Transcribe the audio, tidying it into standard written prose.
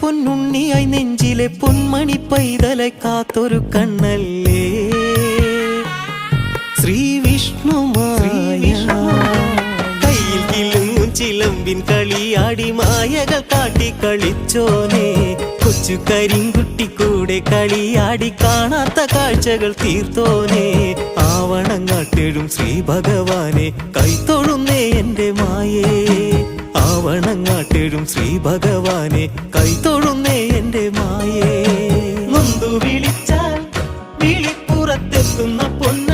പൊന്നുണ്ണിയായി നെഞ്ചിലെ പൊന്മണി പൈതലെ കാത്തൊരു കണ്ണല്ലേ ശ്രീ വിഷ്ണുമായ. കയ്യിൽ കിലുങ്ങും ചിലമ്പിൻ കളിയാടി മായകൾ കാട്ടി കളിച്ചോനെ കൊച്ചു കരിങ്കുട്ടി കൂടെ കളിയാടി കാണാത്ത കാഴ്ചകൾ തീർത്തോനെ. ആവണങ്ങാട്ടെഴും ശ്രീ ഭഗവാനെ കൈത്തൊഴുന്നേ എന്റെ മായേ. ആവണങ്ങാട്ടെഴും ശ്രീ ഭഗവാനെ കൈത്തൊഴുന്നേ എന്റെ മായേ. നൊന്തു വിളിച്ചാൽ വിളിപ്പുറത്തെത്തുന്ന പൊന്നു